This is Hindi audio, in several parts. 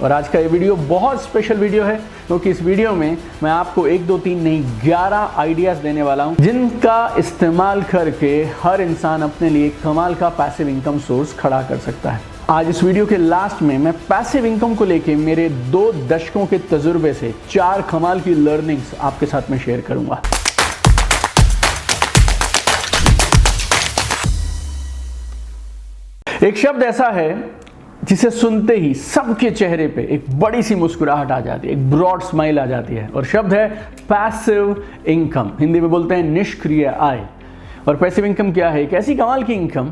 और आज का ये वीडियो बहुत स्पेशल वीडियो है क्योंकि इस वीडियो में मैं आपको 1 2 3 नहीं 11 आइडियाज़ देने वाला हूं जिनका इस्तेमाल करके हर इंसान अपने लिए कमाल का पैसिव इनकम सोर्स खड़ा कर सकता है। आज इस वीडियो के लास्ट में मैं पैसिव इनकम को लेके मेरे 2 दशकों के तजुर्बे से 4 कमाल की लर्निंग्स आपके साथ में शेयर करूंगा। एक शब्द ऐसा है जिसे सुनते ही सबके चेहरे पे एक बड़ी सी मुस्कुराहट आ जाती है, एक ब्रॉड स्माइल आ जाती है और शब्द है पैसिव इनकम। हिंदी में बोलते हैं निष्क्रिय आय। और पैसिव इनकम क्या है? एक ऐसी कमाल की इनकम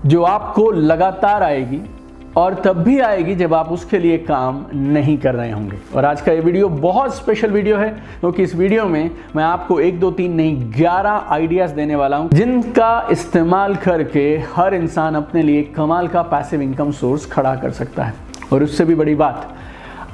जो आपको लगातार आएगी और तब भी आएगी जब आप उसके लिए काम नहीं कर रहे होंगे। और आज का ये वीडियो बहुत स्पेशल वीडियो है क्योंकि इस वीडियो में मैं आपको 1 2 3 नहीं 11 आइडियाज़ देने वाला हूं जिनका इस्तेमाल करके हर इंसान अपने लिए कमाल का पैसिव इनकम सोर्स खड़ा कर सकता है। और उससे भी बड़ी बात,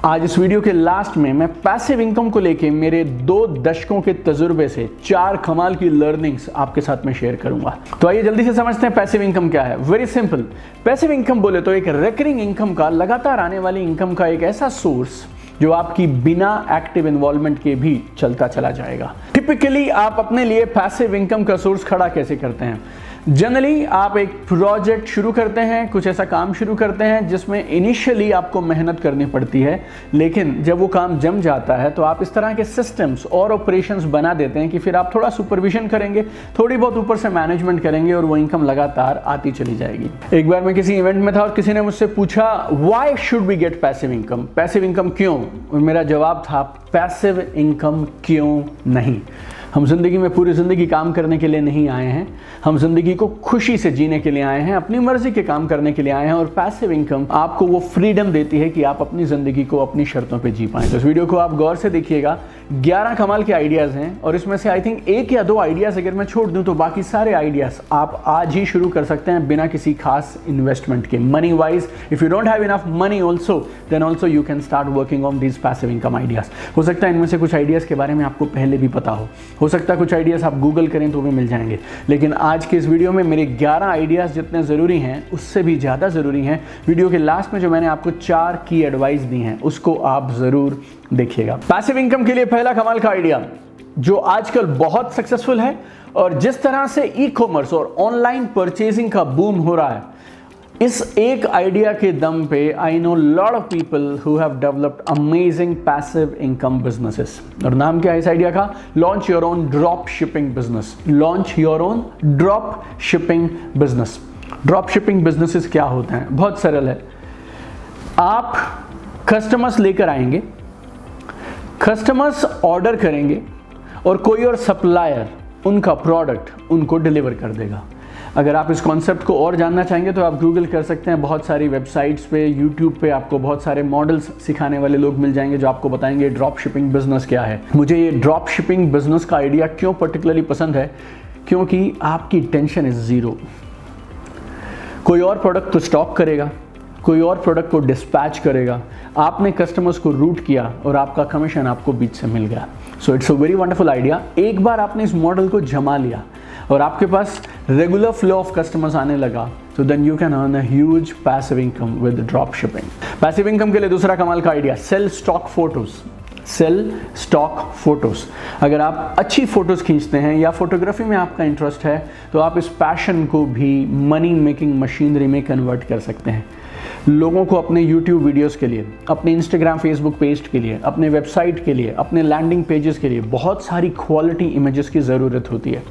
आज इस वीडियो के लास्ट में मैं पैसिव इनकम को लेके मेरे 2 दशकों के तजुर्बे से 4 कमाल की लर्निंग्स आपके साथ में शेयर करूंगा। तो आइए जल्दी से समझते हैं पैसिव इनकम क्या है। वेरी सिंपल, पैसिव इनकम बोले तो एक रिकरिंग इनकम का, लगातार आने वाली इनकम का एक ऐसा सोर्स जो आपकी बिना एक्टिव इन्वॉल्वमेंट के भी चलता चला जाएगा। टिपिकली आप अपने लिए पैसिव इनकम का सोर्स खड़ा कैसे करते हैं? जनरली आप एक प्रोजेक्ट शुरू करते हैं, कुछ ऐसा काम शुरू करते हैं जिसमें इनिशियली आपको मेहनत करनी पड़ती है, लेकिन जब वो काम जम जाता है तो आप इस तरह के सिस्टम्स और ऑपरेशंस बना देते हैं कि फिर आप थोड़ा सुपरविजन करेंगे, थोड़ी बहुत ऊपर से मैनेजमेंट करेंगे और वो इनकम लगातार आती चली जाएगी। एक बार मैं किसी इवेंट में था और किसी ने मुझसे पूछा why should we get passive income? Passive income क्यों? और मेरा जवाब था पैसिव इनकम क्यों नहीं। हम जिंदगी में पूरी जिंदगी काम करने के लिए नहीं आए हैं, हम जिंदगी को खुशी से जीने के लिए आए हैं, अपनी मर्जी के काम करने के लिए आए हैं। और पैसिव इनकम आपको वो फ्रीडम देती है कि आप अपनी जिंदगी को अपनी शर्तों पे जी पाएं। तो इस वीडियो को आप गौर से देखिएगा। 11 कमाल के आइडियाज़ हैं और इसमें से आई थिंक 1 या 2 आइडियाज़ अगर मैं छोड़ दूं तो बाकी सारे आइडियाज़ आप आज ही शुरू कर सकते हैं बिना किसी खास इन्वेस्टमेंट के। Money wise, if you don't have enough money also then also you can start working on these passive income ideas. हो सकता है इनमें से कुछ आइडियाज़ के बारे में आपको पहले भी पता हो सकता है कुछ आइडियाज़ आप गूगल करें तो भी मिल जाएंगे, लेकिन आज के इस वीडियो में मेरे 11 आइडियाज़ जितने ज़रूरी हैं उससे भी ज़्यादा ज़रूरी हैं। वीडियो के लास्ट में जो मैंने आपको 4 की एडवाइस दी हैं उसको आप ज़रूर देखिएगा। पैसिव इनकम के लिए पहला कमाल का आइडिया जो आजकल बहुत सक्सेसफुल है और जिस तरह से ई कॉमर्स और ऑनलाइन परचेजिंग का बूम हो रहा है, इस एक आइडिया के दम पे I know lot of people who have developed amazing passive income businesses. और नाम क्या है इस आइडिया का? Launch your own drop shipping business. Launch your own drop shipping business. Drop shipping businesses क्या होते हैं? बहुत सरल है। आप कस्टमर्स लेकर आएंगे, कस्टमर्स ऑर्डर करेंगे और कोई और सप्लायर उनका प्रोडक्ट उनको डिलीवर कर देगा। अगर आप इस कॉन्सेप्ट को और जानना चाहेंगे तो आप गूगल कर सकते हैं। बहुत सारी वेबसाइट्स पे, यूट्यूब पे आपको बहुत सारे मॉडल्स सिखाने वाले लोग मिल जाएंगे जो आपको बताएंगे ड्रॉप शिपिंग बिजनेस क्या है। मुझे ये ड्रॉप शिपिंग बिजनेस का आइडिया क्यों पर्टिकुलरली पसंद है? क्योंकि आपकी टेंशन इज ज़ीरो। कोई और प्रोडक्ट को स्टॉक करेगा, कोई और प्रोडक्ट को डिस्पैच करेगा, आपने कस्टमर्स को रूट किया और आपका कमीशन आपको बीच से मिल गया। So it's a very wonderful idea. एक बार आपने इस मॉडल को जमा लिया और आपके पास रेगुलर फ्लो ऑफ कस्टमर्स आने लगा तो then you can earn a huge passive income with drop shipping. Passive income के लिए दूसरा कमाल का idea, sell stock photos. Sell stock photos. अगर आप अच्छी फोटोज खींचते हैं या फोटोग्राफी में आपका इंटरेस्ट है तो आप इस पैशन को भी मनी मेकिंग मशीनरी में कन्वर्ट कर सकते हैं। लोगों को अपने YouTube वीडियोस के लिए, अपने Instagram Facebook पेज के लिए, अपने वेबसाइट के लिए, अपने लैंडिंग पेजेस के लिए बहुत सारी क्वालिटी इमेजेस की ज़रूरत होती है।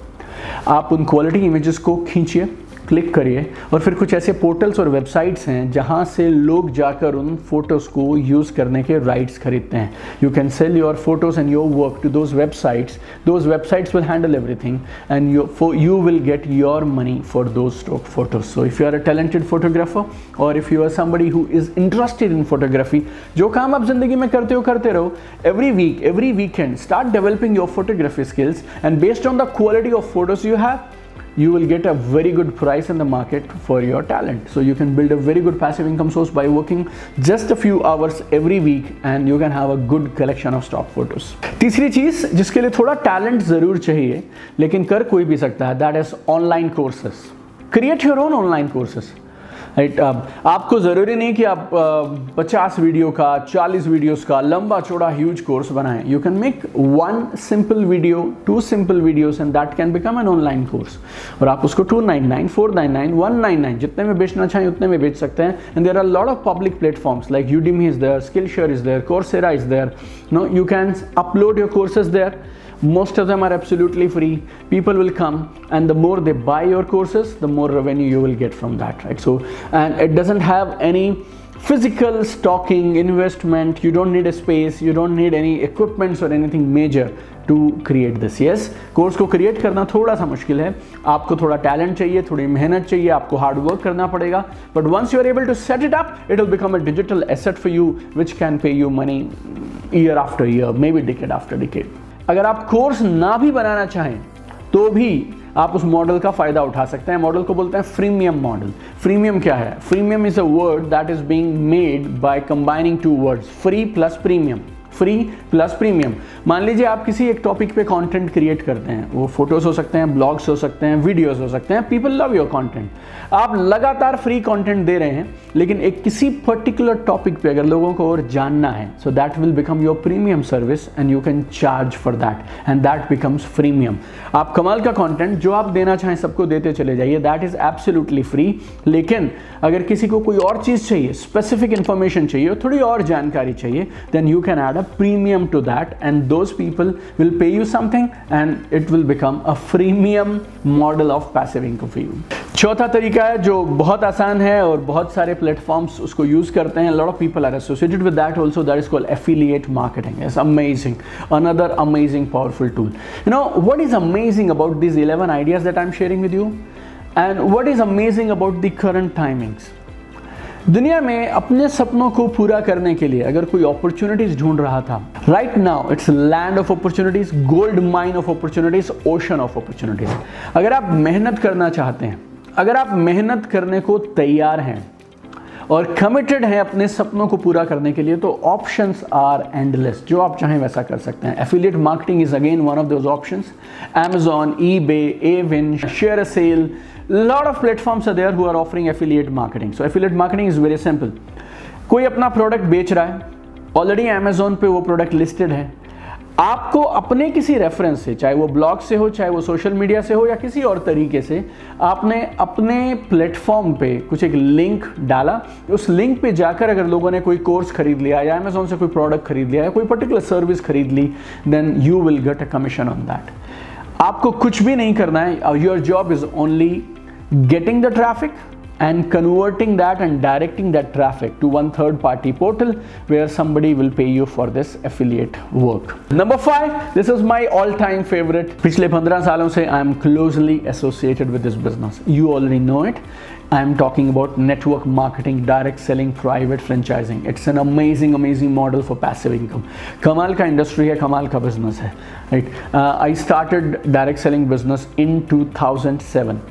आप उन क्वालिटी इमेजेस को खींचिए, क्लिक करिए और फिर कुछ ऐसे पोर्टल्स और वेबसाइट्स हैं जहां से लोग जाकर उन फोटोज़ को यूज़ करने के राइट्स खरीदते हैं। You can sell your photos and your work to those websites will handle everything and you will get your money for those stock photos. So if you are a talented photographer or if you are somebody who is interested in photography, जो काम आप जिंदगी में करते रहो, every week, every weekend start developing your photography skills and based on the quality of photos you have, you will get a very good price in the market for your talent. So you can build a very good passive income source by working just a few hours every week and you can have a good collection of stock photos. तीसरी चीज जिसके लिए थोड़ा टैलेंट जरूर चाहिए लेकिन कर कोई भी सकता है, that is online courses. Create your own online courses. Right. आपको ज़रूरी नहीं कि आप 50 वीडियो का 40 वीडियोस का लंबा चौड़ा ह्यूज कोर्स बनाएं। You can make 1 simple video, 2 simple videos and that can become an online course. और आप उसको 299, 499, 199 जितने में बेचना चाहें उतने में बेच सकते हैं। And there are lot of public platforms like Udemy is there, Skillshare is there, Coursera is there. No, you can upload your courses there. Most of them are absolutely free. People will come, and the more they buy your courses, the more revenue you will get from that, right? So, and it doesn't have any physical stocking, investment. You don't need a space, you don't need any equipments or anything major to create this. Yes, course को क्रिएट करना थोड़ा सा मुश्किल है, आपको थोड़ा टैलेंट चाहिए, थोड़ी मेहनत चाहिए, आपको हार्ड वर्क करना पड़ेगा, but once you are able to set it up, it will become a digital asset for you which can pay you money year after year, maybe decade after decade. अगर आप कोर्स ना भी बनाना चाहें तो भी आप उस मॉडल का फायदा उठा सकते हैं। मॉडल को बोलते हैं फ्रीमियम मॉडल। फ्रीमियम क्या है? Freemium is a word that is being made by combining 2 words, free plus premium. Free plus premium. मान लीजिए आप किसी एक टॉपिक पे कंटेंट क्रिएट करते हैं, वो फोटोज हो सकते हैं, ब्लॉग्स हो सकते हैं, वीडियोस हो सकते हैं, पीपल लव योर कंटेंट। आप लगातार फ्री कंटेंट दे रहे हैं, लेकिन एक किसी पर्टिकुलर टॉपिक पे अगर लोगों को और जानना है, so that will become your premium service and you can charge for that and that becomes freemium. आप कमाल का कंटेंट जो आप देना चाहें सबको देते चले जाइए, दैट इज एब्सोल्युटली फ्री। लेकिन अगर किसी को कोई और चीज चाहिए, स्पेसिफिक इंफॉर्मेशन चाहिए, थोड़ी और जानकारी चाहिए, then you can add premium to that and those people will pay you something and it will become a freemium model of passive income for you. चौथा तरीका है जो बहुत आसान है और बहुत सारे प्लेटफॉर्म्स उसको यूज करते हैं, lot of people are associated with that also, that is called affiliate marketing. It's amazing, another amazing powerful tool. You know what is amazing about these 11 ideas that I'm sharing with you, and what is amazing about the current timings? दुनिया में अपने सपनों को पूरा करने के लिए अगर कोई अपॉर्चुनिटीज ढूंढ रहा था, right now it's land of opportunities, gold mine of opportunities, ocean of opportunities. अगर आप मेहनत करना चाहते हैं, अगर आप मेहनत करने को तैयार हैं और कमिटेड हैं अपने सपनों को पूरा करने के लिए, तो ऑप्शंस आर एंडलेस। जो आप चाहें वैसा कर सकते हैं। Affiliate marketing is again one of those options. Amazon, eBay, Avin, Share a Sale, lot of platforms are there who are offering affiliate marketing. So affiliate marketing is very simple. कोई अपना प्रोडक्ट बेच रहा है, ऑलरेडी Amazon पे वो प्रोडक्ट लिस्टेड है, आपको अपने किसी रेफरेंस से, चाहे वो ब्लॉग से हो, चाहे वो सोशल मीडिया से हो या किसी और तरीके से, आपने अपने प्लेटफॉर्म पे कुछ एक लिंक डाला। उस लिंक पे जाकर अगर लोगों ने कोई कोर्स खरीद लिया या Amazon से कोई प्रोडक्ट खरीद लिया या कोई पर्टिकुलर सर्विस खरीद ली, then you will get a commission on that. आपको कुछ भी नहीं करना है, your job is only getting the traffic and converting that and directing that traffic to one third party portal where somebody will pay you for this affiliate work. Number 5, this is my all time favorite. पिछले 15 सालों से I am closely associated with this business. You already know it. I am talking about network marketing, direct selling, private franchising. It's an amazing model for passive income. कमाल का इंडस्ट्री है, कमाल का बिजनेस है, right? I started direct selling business in 2007.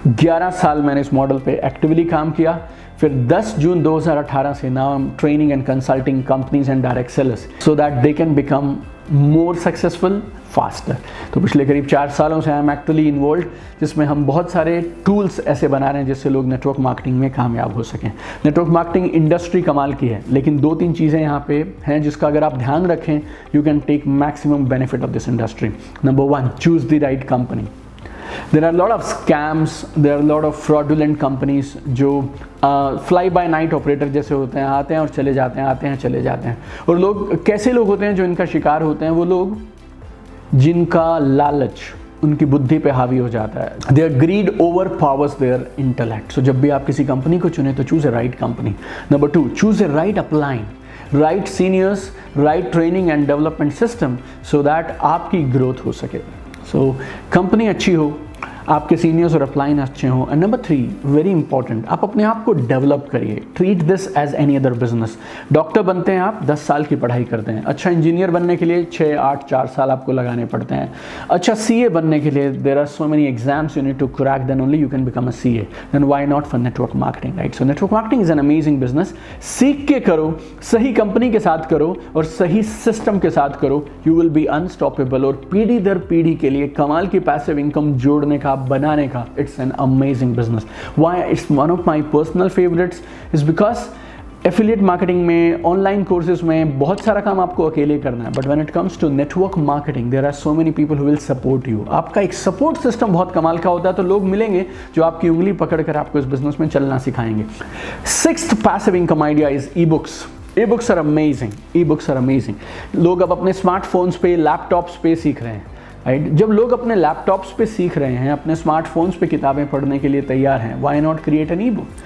11 साल मैंने इस मॉडल पे एक्टिवली काम किया। फिर 10 जून 2018 से now I am training and consulting companies and direct sellers so that they can become more successful faster. तो पिछले करीब 4 सालों से आई एम एक्चुअली इन्वॉल्व, जिसमें हम बहुत सारे टूल्स ऐसे बना रहे हैं जिससे लोग नेटवर्क मार्केटिंग में कामयाब हो सकें। नेटवर्क मार्केटिंग इंडस्ट्री कमाल की है, लेकिन 2-3 चीज़ें यहाँ पे हैं जिसका अगर आप ध्यान रखें, you can take maximum benefit of this industry. Number 1, choose the right company. There are a lot of scams, there are a lot of fraudulent companies जो fly by night operator जैसे होते हैं, आते हैं और चले जाते हैं, आते हैं चले जाते हैं। और लोग कैसे लोग होते हैं जो इनका शिकार होते हैं? वो लोग जिनका लालच उनकी बुद्धि पे हावी हो जाता है। Their greed overpowers their intellect. So जब भी आप किसी कंपनी को चुने तो choose a right company. Number 2, choose a right upline, right seniors, right training and development system so that आपकी ग्रोथ हो सके। सो कंपनी अच्छी हो, आपके सीनियर्स और अपलाइन अच्छे हों। एंड नंबर 3, वेरी इंपॉर्टेंट, आप अपने आप को डेवलप करिए। Treat this as any other business. Doctor बनते हैं आप, 10 साल की पढ़ाई करते हैं। अच्छा इंजीनियर बनने के लिए 6, 8, 4 साल आपको लगाने पड़ते हैं। अच्छा CA बनने के लिए there are so many exams you need to crack, then only you can become a CA। Then why not for network marketing, right? So network marketing is an amazing business. सीख के करो, सही कंपनी के साथ करो और सही सिस्टम के साथ करो, यू विल बी अनस्टॉपेबल। और पीढ़ी दर पीढ़ी के लिए कमाल की पैसिव इनकम जोड़ने का किताब बनाने का, it's an amazing business. Why it's one of my personal favourites is because affiliate marketing में, ऑनलाइन कोर्सेज में बहुत सारा काम आपको अकेले करना है, but when it comes to network marketing there are so many people who will support you. आपका एक सपोर्ट सिस्टम बहुत कमाल का होता है, तो लोग मिलेंगे जो आपकी उंगली पकड़कर आपको इस बिजनेस में चलना सिखाएंगे. Sixth passive income idea is e books. E books are amazing. E books are amazing. लोग अब अपने स्मार्टफोन्स पे, लैपटॉप्स पे सीख रहे हैं, राइट? जब लोग अपने लैपटॉप्स पे सीख रहे हैं, अपने स्मार्टफोन्स पे किताबें पढ़ने के लिए तैयार हैं, why not create an e book?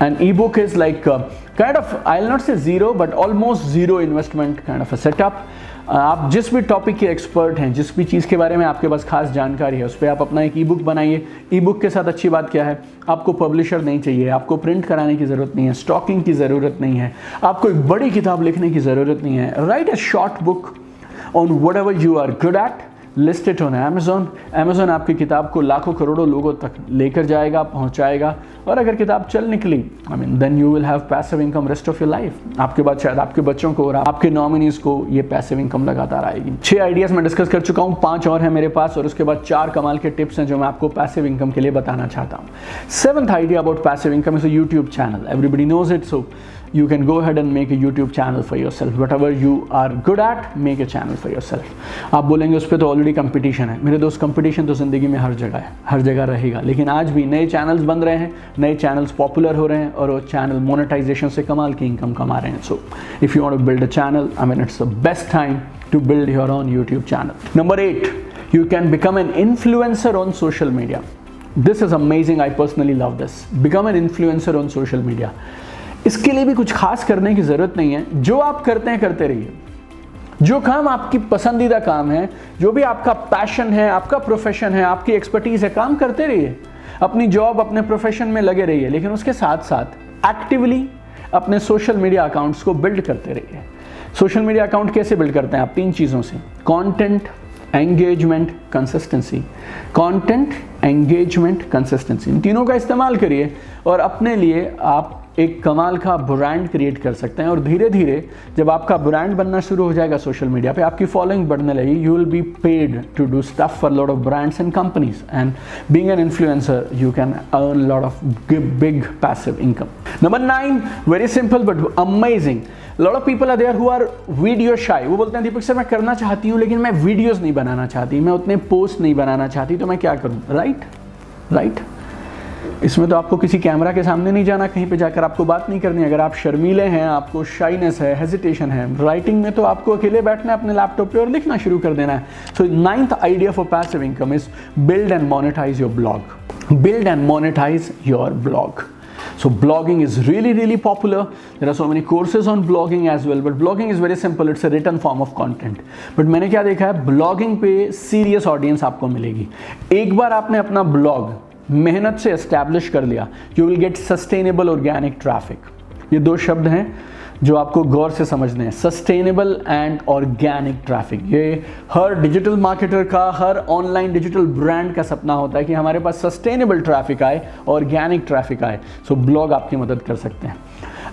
An ebook is like kind of, I'll not say zero, but almost zero investment kind of a setup. आप जिस भी टॉपिक के एक्सपर्ट हैं, जिस भी चीज़ के बारे में आपके पास खास जानकारी है, उस पर आप अपना एक ई बुक बनाइए. ई बुक के साथ अच्छी बात क्या है, आपको पब्लिशर नहीं चाहिए, आपको प्रिंट कराने की ज़रूरत नहीं है, स्टॉकिंग की ज़रूरत नहीं है, आपको एक बड़ी किताब लिखने की ज़रूरत नहीं है. Write a short book on whatever you are good at, list it on Amazon. Amazon आपकी किताब को लाखों करोड़ों लोगों तक लेकर जाएगा, पहुंचाएगा, और अगर किताब चल निकली, I mean then you will have passive income rest of your life. आपके बाद शायद आपके बच्चों को और आपके नॉमिनीज को ये पैसिव इनकम लगातार आएगी. 6 आइडियाज मैं डिस्कस कर चुका हूँ, 5 और हैं मेरे पास, और उसके बाद 4 कमाल के टिप्स हैं जो मैं आपको पैसिव इनकम के लिए बताना चाहता हूँ. 7th idea about passive income is a YouTube channel. Everybody knows it, so you can go ahead and make a YouTube channel for yourself. Whatever you are good at, make a channel for yourself. आप बोलेंगे उस पर तो ऑलरेडी कंपटीशन है. मेरे दोस्त, कंपटीशन तो ज़िंदगी में हर जगह है, हर जगह रहेगा, लेकिन आज भी नए चैनल्स बन रहे हैं, नए चैनल्स पॉपुलर हो रहे हैं, और वो चैनल मोनेटाइजेशन से कमाल की इनकम कमा रहे हैं. So if you want to build a channel, I mean it's the best time to build your own YouTube channel. Number 8, you can become an influencer on social media. This is amazing. I personally love this. Become an influencer on social media. इसके लिए भी कुछ खास करने की ज़रूरत नहीं है. जो आप करते हैं करते रहिए. जो काम आपकी पसंदीदा काम है, जो भी आपका पैशन है, आपका प्रोफेशन है, आपकी एक्सपर्टीज़ है, काम करते रहिए. अपनी जॉब, अपने प्रोफेशन में लगे रहिए, लेकिन उसके साथ साथ एक्टिवली अपने सोशल मीडिया अकाउंट्स को बिल्ड करते रहिए. सोशल मीडिया अकाउंट कैसे बिल्ड करते हैं आप? 3 चीज़ों से: content, engagement, consistency. Content, engagement, consistency, इन तीनों का इस्तेमाल करिए और अपने लिए आप एक कमाल का ब्रांड क्रिएट कर सकते हैं. और धीरे धीरे जब आपका ब्रांड बनना शुरू हो जाएगा सोशल मीडिया पे, आपकी फॉलोइंग बढ़ने लगी, you will be paid to do stuff for lot of brands and companies, and being an influencer you can earn lot of big passive income. Number 9, very simple but amazing. Lot of people are there who are video shy. वो बोलते हैं दीपक सर मैं करना चाहती हूँ लेकिन मैं वीडियोज़ नहीं बनाना चाहती, मैं उतने पोस्ट नहीं बनाना चाहती, तो मैं क्या करूँ? राइट. इसमें तो आपको किसी कैमरा के सामने नहीं जाना, कहीं पे जाकर आपको बात नहीं करनी. अगर आप शर्मीले हैं, आपको शाइनेस है, हेजिटेशन है, राइटिंग में तो आपको अकेले बैठना है अपने लैपटॉप पे और लिखना शुरू कर देना है. सो 9th idea for passive income is build and monetise your blog. Build and monetise your blog. So blogging is really popular. There are so many courses on blogging as well, but blogging is very simple. It's a written form of content. But मैंने क्या देखा है, blogging पे serious audience आपको मिलेगी. एक बार आपने अपना blog मेहनत से एस्टैब्लिश कर लिया, you will gate sustainable organic traffic. ये 2 शब्द हैं जो आपको गौर से समझने हैं, सस्टेनेबल एंड ऑर्गेनिक ट्रैफिक. ये हर डिजिटल मार्केटर का, हर ऑनलाइन डिजिटल ब्रांड का सपना होता है कि हमारे पास सस्टेनेबल ट्रैफिक आए, ऑर्गेनिक ट्रैफिक आए. सो ब्लॉग आपकी मदद कर सकते हैं.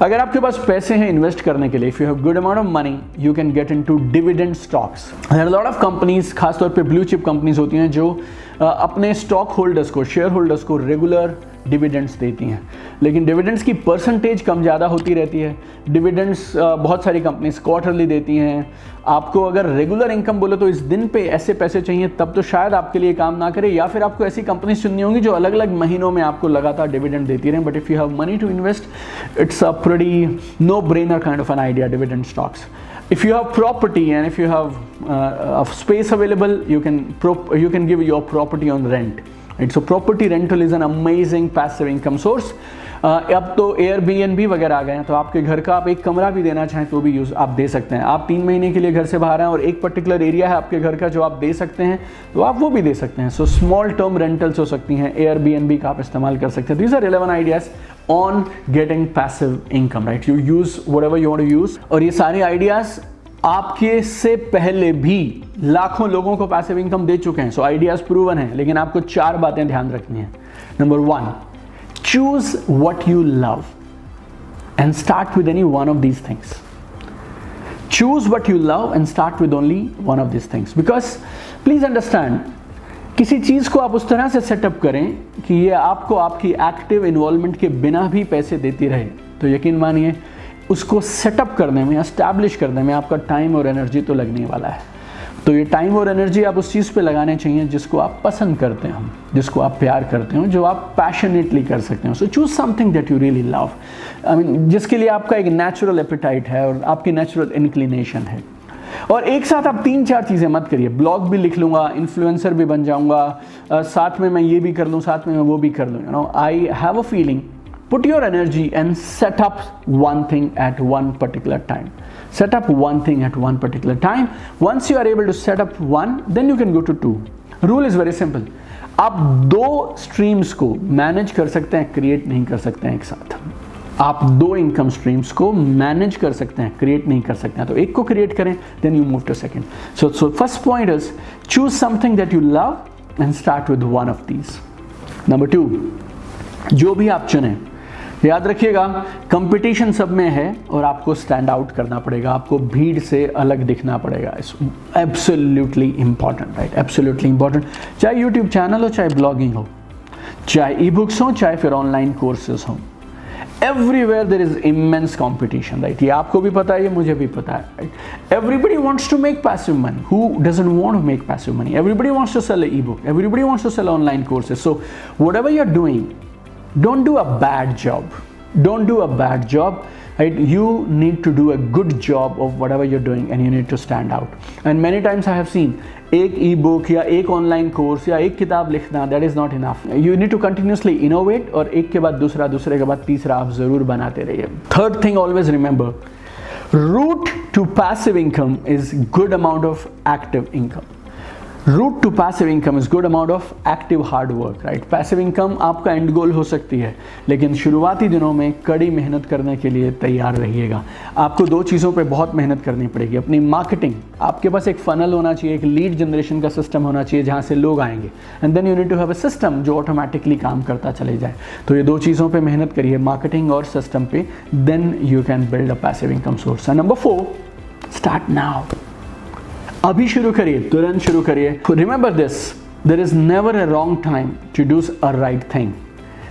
अगर आपके पास पैसे हैं इन्वेस्ट करने के लिए, if you have good amount of money, you can get into dividend stocks. There are lot of companies, खासतौर पे ब्लू चिप कंपनीज होती हैं जो अपने स्टॉक होल्डर्स को, शेयर होल्डर्स को रेगुलर डिविडेंड्स देती हैं, लेकिन डिविडेंड्स की परसेंटेज कम ज़्यादा होती रहती है. डिविडेंड्स बहुत सारी कंपनीज क्वार्टरली देती हैं. आपको अगर रेगुलर इनकम बोले तो इस दिन पे ऐसे पैसे चाहिए तब तो शायद आपके लिए काम ना करे, या फिर आपको ऐसी कंपनीज चुननी होंगी जो अलग अलग महीनों में आपको लगातार डिविडेंड देती रहें. But if you have money to invest, it's a pretty no brainer kind of an idea, dividend stocks. If you have property and if you have space available, you can give your property on rent. Right? So property rental is an amazing passive income source. अब तो Airbnb वगैरह आ गए हैं, तो आपके घर का आप एक कमरा भी देना चाहें तो भी यूज़ आप दे सकते हैं. आप 3 महीने के लिए घर से बाहर हैं और एक पर्टिकुलर एरिया है आपके घर का जो आप दे सकते हैं, तो आप वो भी दे सकते हैं. सो स्मॉल टर्म रेंटल्स हो सकती हैं, Airbnb का आप इस्तेमाल कर सकते हैं. These are 11 ideas on getting passive income. Right, you use whatever you want to use. और ये सारे आइडियाज़ आपके से पहले भी लाखों लोगों को पैसिव इनकम दे चुके हैं. सो आइडियाज़ प्रूवन हैं, लेकिन आपको 4 बातें ध्यान रखनी है. Number 1, choose what you love and start with any one of these things. Choose what you love and start with only one of these things. Because please understand किसी चीज़ को आप उस तरह से सेटअप करें कि ये आपको आपकी एक्टिव इन्वॉल्वमेंट के बिना भी पैसे देती रहे, तो यकीन मानिए उसको सेटअप करने में, एस्टैब्लिश करने में आपका टाइम और एनर्जी तो लगने वाला है। तो ये टाइम और एनर्जी आप उस चीज़ पे लगाने चाहिए जिसको आप पसंद करते हो, जिसको आप प्यार करते हो, जो आप पैशनेटली कर सकते हो। So choose something that you really love, I mean जिसके लिए आपका एक नेचुरल एपिटाइट है और आपकी नेचुरल इंक्लिनेशन है। और एक साथ आप 3-4 चीज़ें मत करिए, ब्लॉग भी लिख लूँगा, इन्फ्लुएंसर भी बन जाऊँगा, साथ में मैं ये भी कर लूँ, साथ में मैं वो भी कर लूँ। You know, I have a feeling, put your energy and set up one thing at one particular time. Set up one thing at one particular time. Once you are able to set up one, then you can go to 2. Rule is very simple. आप 2 streams को manage कर सकते हैं, create नहीं कर सकते हैं एक साथ। आप 2 इनकम स्ट्रीम्स को मैनेज कर सकते हैं, क्रिएट नहीं कर सकते हैं। तो एक को क्रिएट करें, then you move to second. So first point is choose something that you love and start with one of these. Number 2, जो भी आप चुनें, याद रखिएगा कंपटीशन सब में है और आपको स्टैंड आउट करना पड़ेगा, आपको भीड़ से अलग दिखना पड़ेगा। It's absolutely important, right, absolutely important. चाहे यूट्यूब चैनल हो, चाहे ब्लॉगिंग हो, चाहे ई बुक्स हो, चाहे फिर ऑनलाइन कोर्सेज हो, everywhere there is immense competition, right. ये आपको भी पता है, ये मुझे भी पता है, right. Everybody wants to make passive money, who doesn't want to make passive money? Everybody wants to sell e book, everybody wants to sell online courses. So whatever you are doing, don't do a bad job, don't do a bad job, right? You need to do a good job of whatever you're doing and you need to stand out. And many times I have seen एक ई बुक या एक ऑनलाइन कोर्स या एक किताब लिखना, that is not enough. You need to continuously innovate और एक के बाद दूसरा, दूसरे के बाद तीसरा आप जरूर बनाते रहिए। Third thing, always remember, route to passive income is good amount of active income. Route to passive income is good amount of active hard work, right. Passive income आपका एंड गोल हो सकती है, लेकिन शुरुआती दिनों में कड़ी मेहनत करने के लिए तैयार रहिएगा। आपको 2 चीज़ों पे बहुत मेहनत करनी पड़ेगी। अपनी मार्केटिंग, आपके पास एक फनल होना चाहिए, एक लीड जनरेशन का सिस्टम होना चाहिए जहाँ से लोग आएंगे, and then you need to have a system जो ऑटोमेटिकली काम करता चले जाए। तो ये 2 चीज़ों पे मेहनत करिए, मार्केटिंग और सिस्टम पे, then you can build a passive income source. And number 4, start now. अभी शुरू करिए, तुरंत शुरू करिए। Remember this, there is never a wrong time to do a right thing,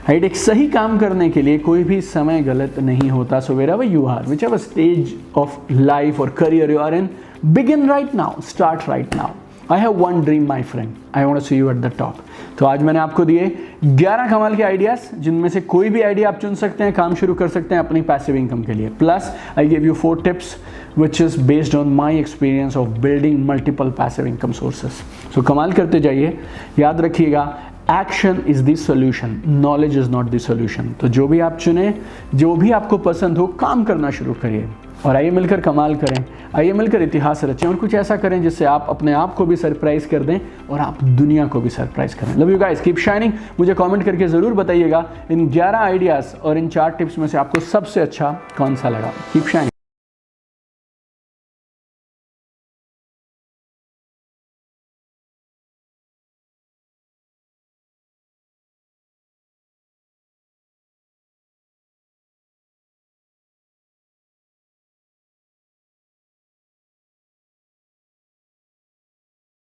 right. एक सही काम करने के लिए कोई भी समय गलत नहीं होता। So wherever you are, whichever stage of life और career you are in, begin right now, start right now. I have one dream my friend, I want to see you at the top. तो आज मैंने आपको दिए 11 कमाल के आइडियाज, जिनमें से कोई भी आइडिया आप चुन सकते हैं, काम शुरू कर सकते हैं अपनी पैसिव इनकम के लिए। Plus I give you 4 tips which is based on my experience of building multiple passive income sources. So कमाल करते जाइए, याद रखिएगा action is the solution, knowledge is not the solution. तो जो भी आप चुने, जो भी आपको पसंद हो, काम करना शुरू करिए और आइए मिलकर कमाल करें, आइए मिलकर इतिहास रचें और कुछ ऐसा करें जिससे आप अपने आप को भी सरप्राइज कर दें और आप दुनिया को भी सरप्राइज करें। Love you guys, keep shining. मुझे कमेंट करके ज़रूर बताइएगा इन 11 आइडियाज़ और इन 4 टिप्स में से आपको सबसे अच्छा कौन सा लगा। Keep shining.